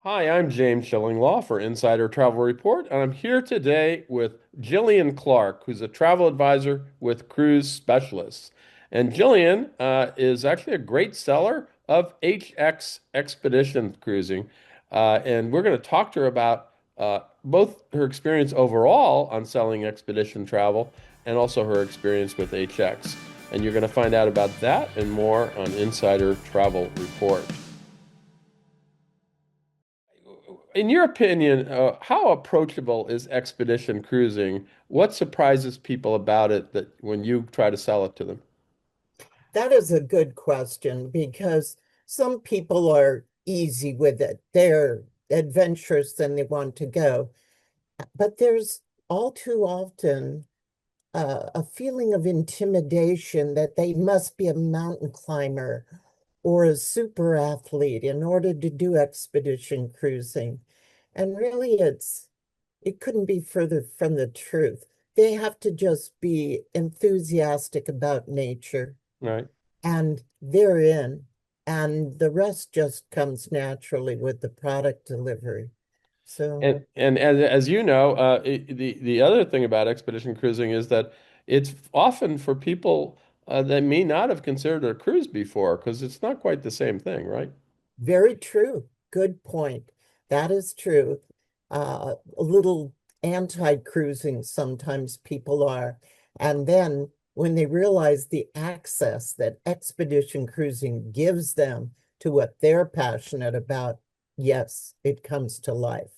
Hi, I'm James Shillinglaw for Insider Travel Report, and I'm here today with Gillian Clark, who's a travel advisor with Cruise Specialists. And Gillian is actually a great seller of HX Expedition Cruising. And we're going to talk to her about both her experience overall on selling expedition travel and also her experience with HX. And you're going to find out about that and more on Insider Travel Report. In your opinion, how approachable is expedition cruising? What surprises people about it that when you try to sell it to them? That is a good question because some people are easy with it. They're adventurous and they want to go. But there's all too often a feeling of intimidation that they must be a mountain climber or a super athlete in order to do expedition cruising. And really, it couldn't be further from the truth. They have to just be enthusiastic about nature Right. and they're in, and the rest just comes naturally with the product delivery. So And as you know, the other thing about expedition cruising is that it's often for people that may not have considered a cruise before because it's not quite the same thing, right? very true. Good point. That is true. A little anti-cruising sometimes people are. And then when they realize the access that expedition cruising gives them to what they're passionate about, yes, it comes to life.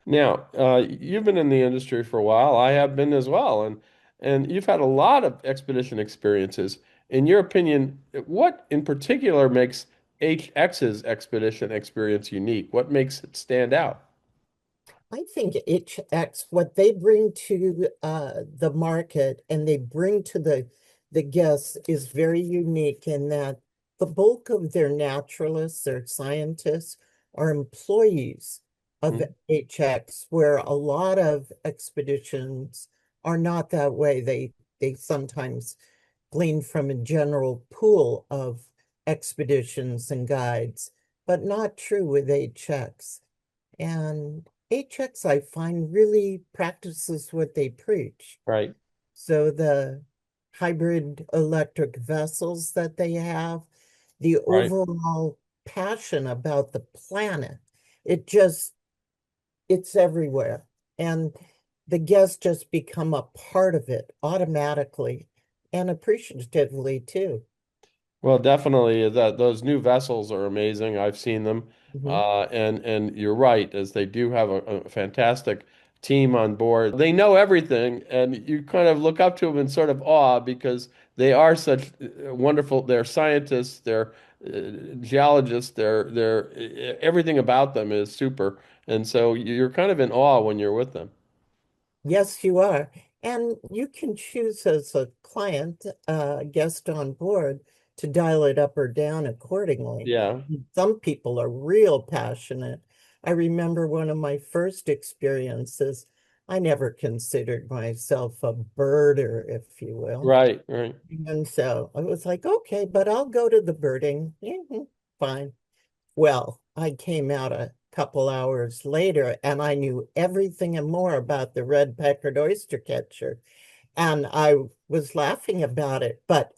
Now, you've been in the industry for a while. I have been as well, and you've had a lot of expedition experiences. In your opinion, what in particular makes HX's expedition experience unique? What makes it stand out? I think HX, what they bring to the market and they bring to the guests is very unique in that the bulk of their naturalists, their scientists, are employees of Mhm. HX, where a lot of expeditions are not that way. They sometimes glean from a general pool of expeditions and guides, but not true with HX. And HX, I find, really practices what they preach. Right, So the hybrid electric vessels that they have, the right. overall passion about the planet, it just, it's everywhere. And the guests just become a part of it automatically and appreciatively too. Well, definitely that those new vessels are amazing. I've seen them, Mhm. and you're right, as they do have a fantastic team on board. They know everything, and you kind of look up to them in sort of awe because they are such wonderful. They're scientists, they're geologists, they're everything about them is super, and so you're kind of in awe when you're with them. Yes, you are. And you can choose as a client, guest on board, to dial it up or down accordingly. Yeah, Some people are real passionate. I remember one of my first experiences. I never considered myself a birder, if you will. right, right. And so I was like, okay, but I'll go to the birding. Fine. Well, I came out a couple hours later and I knew everything and more about the red-peckered oyster catcher. And I was laughing about it, but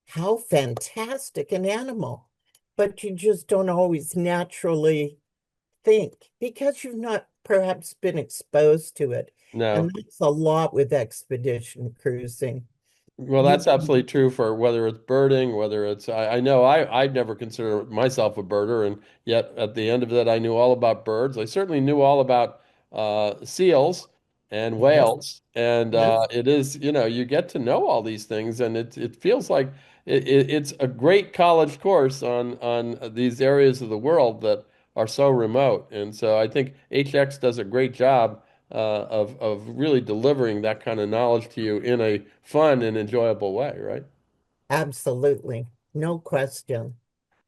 how fantastic an animal. But you just don't always naturally think because you've not perhaps been exposed to it. And No. that's a lot with expedition cruising. Well, You that's absolutely true for whether it's birding, whether it's I know I'd never consider myself a birder, and yet at the end of it, I knew all about birds. I certainly knew all about seals and yes, whales, and yes. it is, you get to know all these things, and it feels like it's a great college course on these areas of the world that are so remote, and so I think HX does a great job of really delivering that kind of knowledge to you in a fun and enjoyable way, right? Absolutely. No question.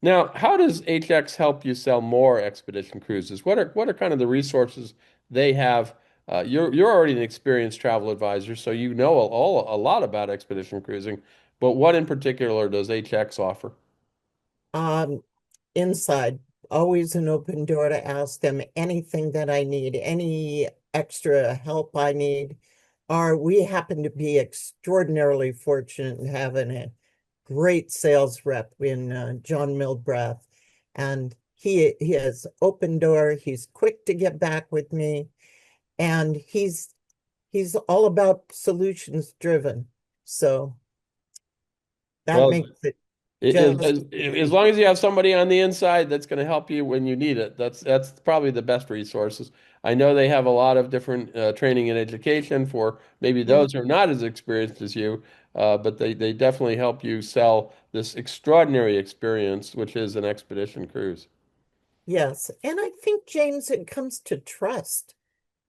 Now, how does HX help you sell more expedition cruises? What are kind of the resources they have? You're already an experienced travel advisor, so you know a lot about expedition cruising. But what in particular does HX offer? Um, Inside always an open door to ask them anything that I need, any extra help I need. Or we happen to be extraordinarily fortunate in having a great sales rep in John Milbrath, and he has open door. He's quick to get back with me, and he's all about solutions driven. So that Well, makes it As, just as, as long as you have somebody on the inside that's going to help you when you need it, that's probably the best resources. I know they have a lot of different training and education for maybe yeah. those who are not as experienced as you, but they definitely help you sell this extraordinary experience, which is an expedition cruise. Yes. And I think, James, it comes to trust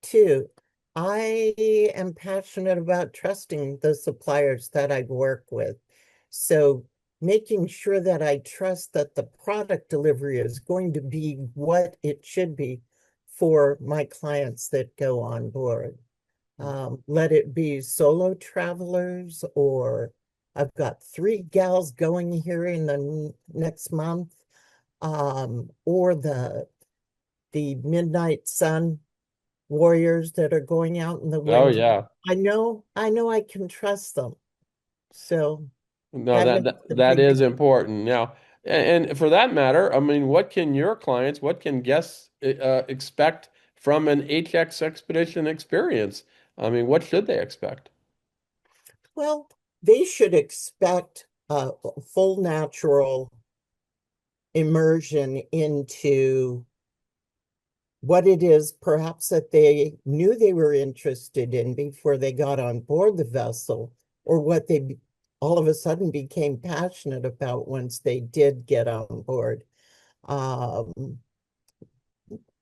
too. I am passionate about trusting the suppliers that I work with. So making sure that I trust that the product delivery is going to be what it should be for my clients that go on board. Let it be solo travelers, or I've got three gals going here in the next month, or the Midnight Sun warriors that are going out in the Oh wind. yeah. I know I can trust them. So No, that makes a that big, is important. Now, and for that matter, I mean, what can your clients, what can guests expect from an HX expedition experience? I mean, what should they expect? well, they should expect a full natural immersion into what it is perhaps that they knew they were interested in before they got on board the vessel, or what they all of a sudden became passionate about once they did get on board. Um,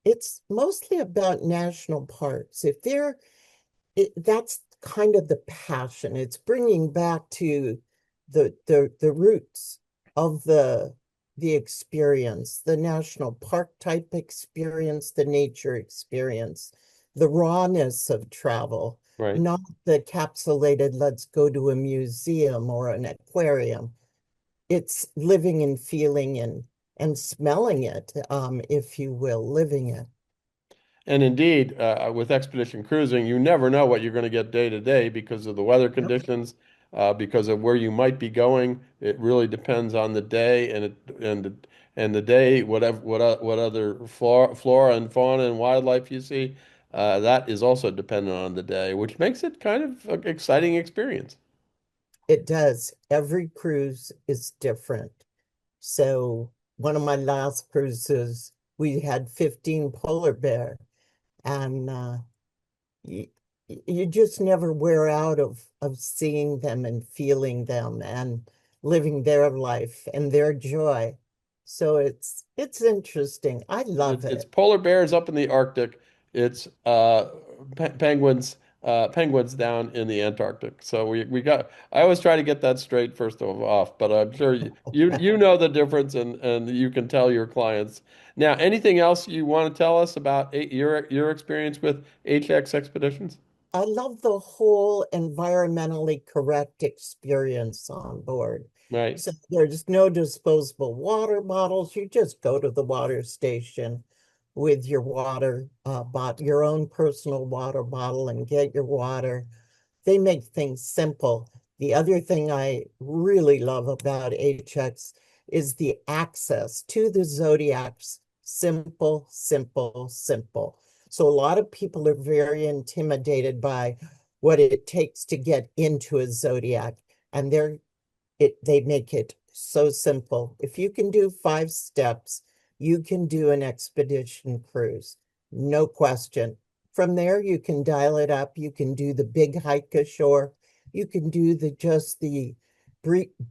it's mostly about national parks. If they're that's kind of the passion. It's bringing back to the roots of the experience, the national park type experience, the nature experience, the rawness of travel, Right. not the capsulated, let's go to a museum or an aquarium. It's living and feeling and smelling it, if you will, living it. And indeed, with expedition cruising, you never know what you're going to get day to day because of the weather Yep. conditions, because of where you might be going. It really depends on the day and the day, what other flora and fauna and wildlife you see. That is also dependent on the day, which makes it kind of an exciting experience. It does. Every cruise is different. So one of my last cruises, we had 15 polar bear, and you, you just never wear out of seeing them and feeling them and living their life and their joy. So it's interesting. I love It's it. polar bears up in the Arctic. It's penguins down in the Antarctic. So we got. I always try to get that straight first of off, but I'm sure you know the difference and you can tell your clients. Now, anything else you want to tell us about your experience with HX expeditions? I love the whole environmentally correct experience on board. Right. So there's no disposable water bottles. You just go to the water station with your your own personal water bottle, and get your water. They make things simple. The other thing I really love about HX is the access to the zodiacs. Simple, simple, simple. So a lot of people are very intimidated by what it takes to get into a zodiac, and they make it so simple. If you can do 5 steps, you can do an expedition cruise, no question. From there, you can dial it up. You can do the big hike ashore. You can do the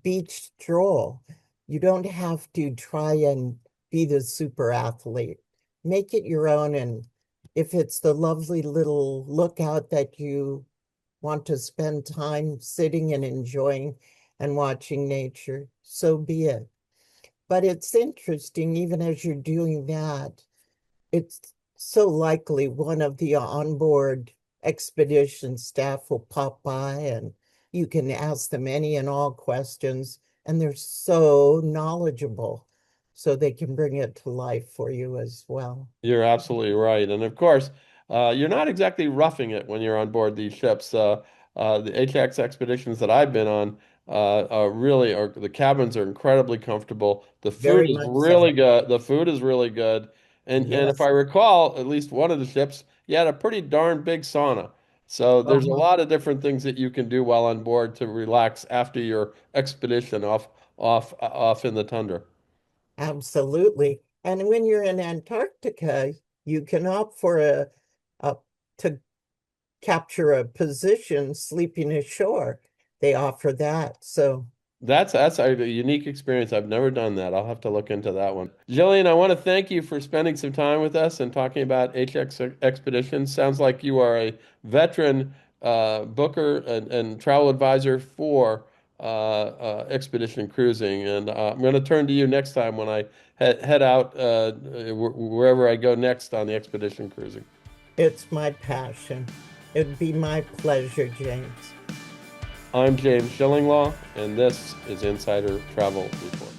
beach stroll. You don't have to try and be the super athlete. Make it your own. And if it's the lovely little lookout that you want to spend time sitting and enjoying and watching nature, so be it. But it's interesting, even as you're doing that, it's so likely one of the onboard expedition staff will pop by, and you can ask them any and all questions, and they're so knowledgeable. so they can bring it to life for you as well. You're absolutely right. And of course, you're not exactly roughing it when you're on board these ships. The HX expeditions that I've been on really are the cabins are incredibly comfortable. The food Very is much really so. good. The food is really good. And if I Yes, recall, at least one of the ships, you had a pretty darn big sauna. So there's a uh-huh. lot of different things that you can do while on board to relax after your expedition off in the tundra. Absolutely. And when you're in Antarctica, you can opt for a to capture a position sleeping ashore. They offer that. So That's a unique experience. I've never done that. I'll have to look into that one. Jillian, I want to thank you for spending some time with us and talking about HX expeditions. Sounds like you are a veteran booker and travel advisor for expedition cruising. And I'm going to turn to you next time when I head out wherever I go next on the expedition cruising. it's my passion. It'd be my pleasure, James. I'm James Shillinglaw, and this is Insider Travel Report.